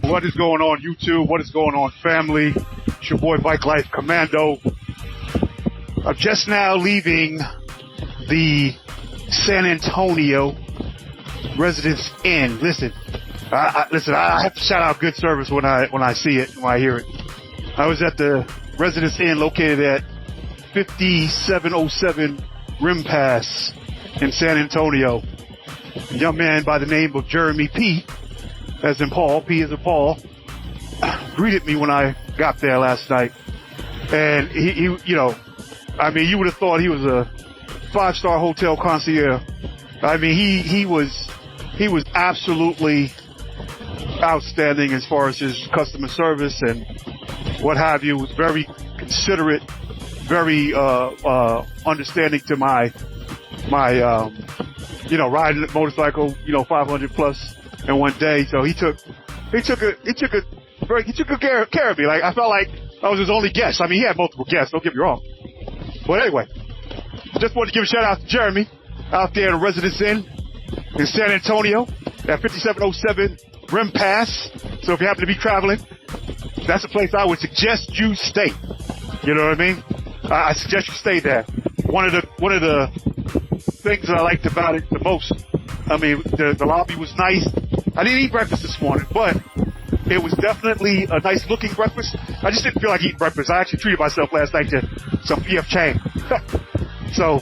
What is going on, YouTube? What is going on, family? It's your boy, Bike Life Commando. I'm just now leaving the San Antonio Residence Inn. Listen, I have to shout out good service when I see it, when I hear it. I was at the Residence Inn located at 5707 Rim Pass in San Antonio. A young man by the name of Jeremy P, as in Paul, P as in Paul, greeted me when I got there last night. And he you know, I mean, you would have thought he was a 5-star hotel concierge. I mean, he was absolutely outstanding as far as his customer service and what have you. Was very considerate, very understanding to my riding a motorcycle, 500 plus in one day. So he took good care of me. Like, I felt like I was his only guest. I mean, he had multiple guests, don't get me wrong. But anyway, just wanted to give a shout out to Jeremy out there at a Residence Inn in San Antonio at 5707 Rim Pass. So if you happen to be traveling, that's a place I would suggest you stay. You know what I mean? I suggest you stay there. One of the things that I liked about it the most, I mean, the lobby was nice. I didn't eat breakfast this morning, but it was definitely a nice looking breakfast. I just didn't feel like eating breakfast. I actually treated myself last night to some PF Chang. So,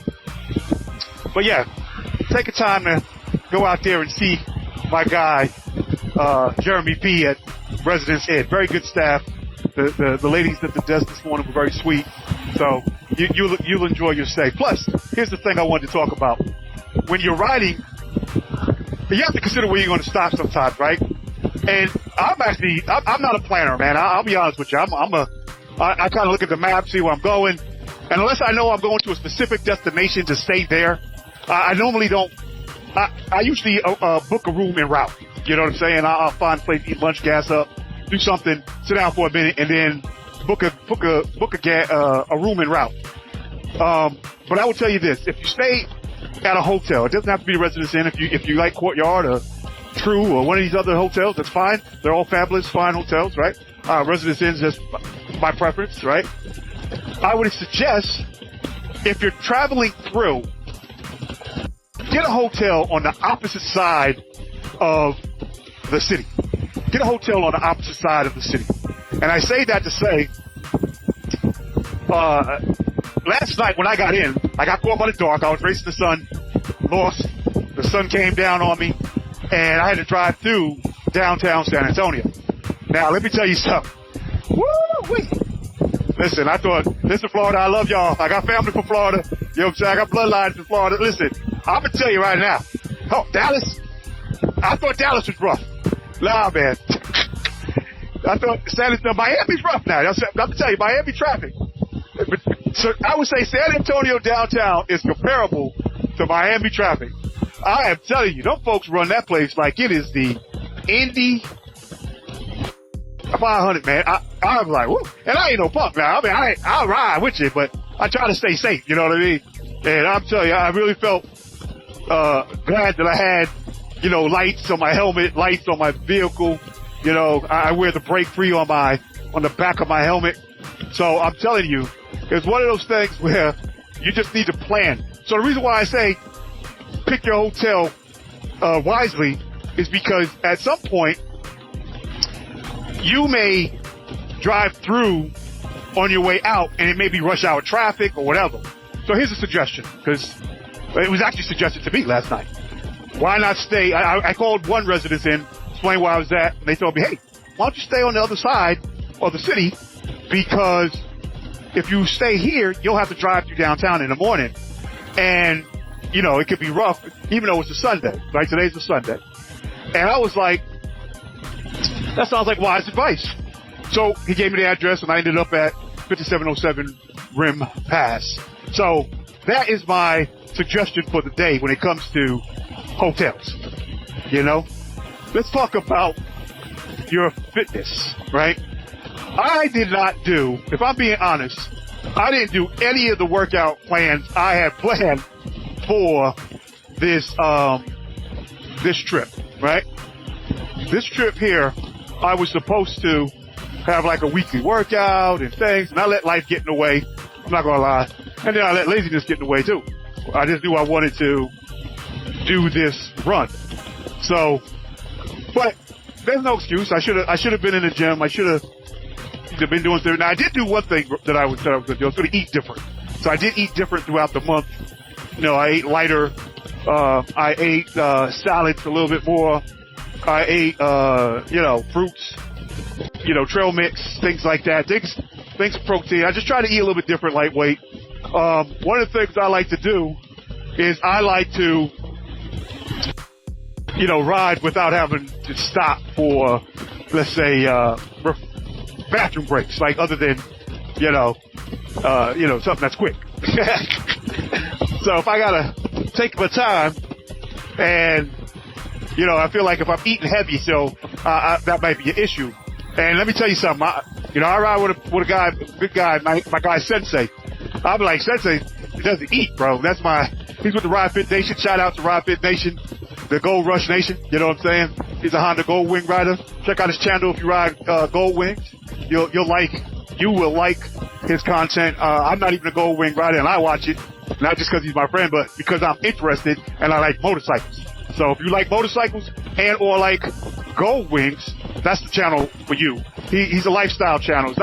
but yeah, take a time to go out there and see my guy, Jeremy P at Residence Inn. Very good staff. The ladies at the desk this morning were very sweet. So you'll enjoy your stay. Plus, here's the thing I wanted to talk about. When you're riding, you have to consider where you're going to stop sometimes, right? And I'm not a planner, man. I'll be honest with you. I kind of look at the map, see where I'm going. And unless I know I'm going to a specific destination to stay there, I normally don't. I usually book a room en route. You know what I'm saying? I'll find a place, eat lunch, gas up, do something, sit down for a minute, and then book a room en route. But I will tell you this: if you stay at a hotel, it doesn't have to be a Residence Inn. If you like Courtyard or True or one of these other hotels, that's fine. They're all fabulous, fine hotels, right? Residence Inns is my preference, right? I would suggest, if you're traveling through, get a hotel on the opposite side of the city. Get a hotel on the opposite side of the city. And I say that to say, last night when I got in, I got caught by the dark. I was racing the sun, lost. The sun came down on me, and I had to drive through downtown San Antonio. Now, let me tell you something. Woo-wee. Listen, I thought, listen, Florida, I love y'all. I got family from Florida. You know what I'm saying? I got bloodlines from Florida. Listen, I'm going to tell you right now. Oh, Dallas? I thought Dallas was rough. Nah, man. I thought Miami's rough now. I'm going to tell you, Miami traffic. So I would say San Antonio downtown is comparable to Miami traffic. I am telling you, them folks run that place like it is the Indy 500, man. I'm like, whoo. And I ain't no punk now. I mean, I'll ride with you, but I try to stay safe. You know what I mean? And I'm telling you, I really felt glad that I had, lights on my helmet, lights on my vehicle. I wear the brake free on the back of my helmet. So I'm telling you, it's one of those things where you just need to plan. So the reason why I say pick your hotel wisely is because at some point you may drive through on your way out and it may be rush hour traffic or whatever. So here's a suggestion, because it was actually suggested to me last night. Why not stay? I called one Residence Inn, explained where I was at, and they told me, hey, why don't you stay on the other side of the city, because if you stay here, you'll have to drive through downtown in the morning. And, it could be rough, even though it's a Sunday, right? Today's a Sunday. And I was like, that sounds like wise advice. So he gave me the address, and I ended up at 5707 Rim Pass. So that is my suggestion for the day when it comes to hotels. Let's talk about your fitness, right? I did not do, if I'm being honest, I didn't do any of the workout plans I had planned for this trip, right? This trip here I was supposed to have like a weekly workout and things, and I let life get in the way. I'm not gonna lie. And then I let laziness get in the way too. I just knew I wanted to do this run. So, but there's no excuse. I should have been in the gym. I should have been doing something. Now I did do one thing that I was going to do. I was going to eat different. So I did eat different throughout the month. You know, I ate lighter. I ate salads a little bit more. I ate fruits. Trail mix, things like that. Things protein. I just try to eat a little bit different, lightweight. One of the things I like to do is I like to, ride without having to stop for, let's say, bathroom breaks, like other than, something that's quick. So if I gotta take my time and, I feel like if I'm eating heavy, that might be an issue. And let me tell you something. I ride with a guy, good guy, my guy Sensei. I'm like, Sensei, he doesn't eat, bro. He's with the Ride Fit Nation. Shout out to Ride Fit Nation, the Gold Rush Nation. You know what I'm saying? He's a Honda Gold Wing rider. Check out his channel if you ride Gold Wings. You will like his content. I'm not even a Gold Wing rider, and I watch it not just because he's my friend, but because I'm interested and I like motorcycles. So if you like motorcycles and or like Gold Wings, that's the channel for you. He's a lifestyle channel.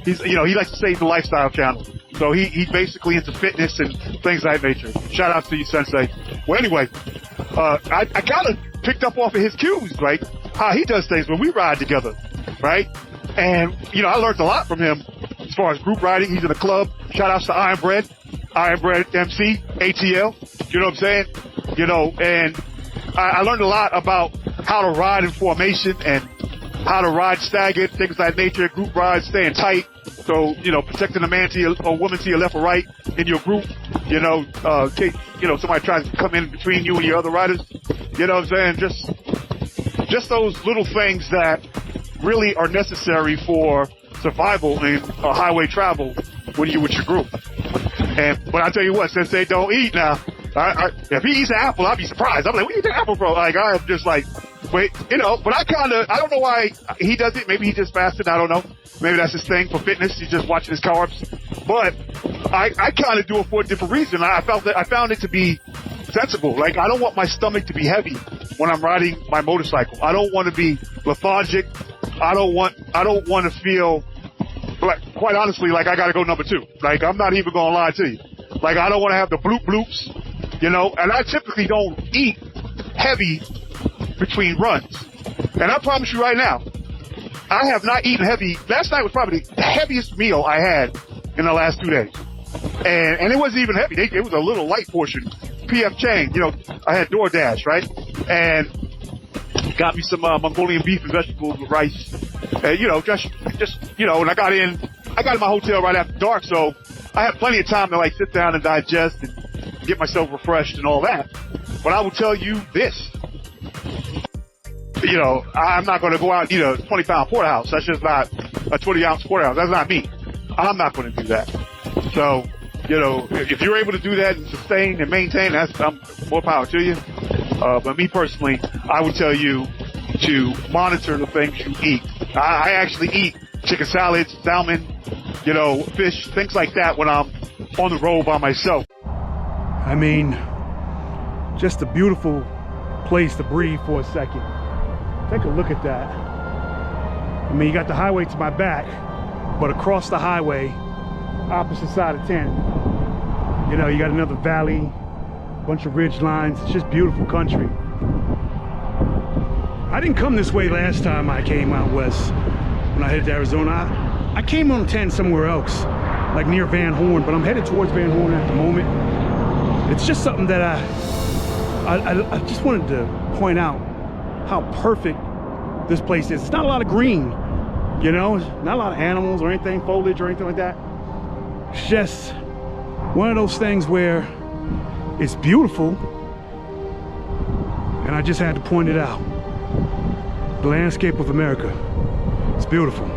He likes to say he's a lifestyle channel. So he's basically into fitness and things of that nature. Shout out to you, Sensei. Well, anyway, I kind of picked up off of his cues, like how he does things when we ride together, right? And, I learned a lot from him as far as group riding. He's in a club. Shout outs to Iron Bread MC, ATL. You know what I'm saying? And I learned a lot about how to ride in formation and how to ride staggered, things of that nature, group rides, staying tight. So, protecting a man to your, or woman to your left or right in your group, in case, somebody tries to come in between you and your other riders. You know what I'm saying? Just those little things that really are necessary for survival in highway travel when you're with your group. But I tell you what, Sensei don't eat now. If he eats an apple, I'll be surprised. I'm like, what do you eat an apple, bro? Like, I'm just like, but I don't know why he does it. Maybe he just fasted. I don't know. Maybe that's his thing for fitness. He's just watching his carbs. But I kind of do it for a different reason. I found it to be sensible. Like, I don't want my stomach to be heavy when I'm riding my motorcycle. I don't want to be lethargic. I don't want to feel like, quite honestly, like I got to go number 2. Like, I'm not even going to lie to you. Like, I don't want to have the bloops, and I typically don't eat heavy between runs. And I promise you right now, I have not eaten heavy. Last night was probably the heaviest meal I had in the last 2 days. And it wasn't even heavy. It was a little light portion. PF Chang, I had DoorDash, right? And got me some Mongolian beef and vegetables with rice. And, and I got in my hotel right after dark, so I had plenty of time to like sit down and digest and get myself refreshed and all that. But I will tell you this. I'm not going to go out and eat a 20-pound porterhouse. That's just not a 20-ounce porterhouse. That's not me. I'm not going to do that. So, if you're able to do that and sustain and maintain, I'm more power to you. But me personally, I would tell you to monitor the things you eat. I actually eat chicken salads, salmon, fish, things like that when I'm on the road by myself. I mean, just a beautiful place to breathe for a second. Take a look at that. I mean, you got the highway to my back, but across the highway, opposite side of 10, you got another valley, bunch of ridge lines. It's just beautiful country. I didn't come this way last time I came out west when I headed to Arizona. I came on 10 somewhere else, like near Van Horn, but I'm headed towards Van Horn at the moment. It's just something that I just wanted to point out how perfect this place is. It's not a lot of green, not a lot of animals or anything, foliage or anything like that. It's just one of those things where it's beautiful, and I just had to point it out. The landscape of America, it's beautiful.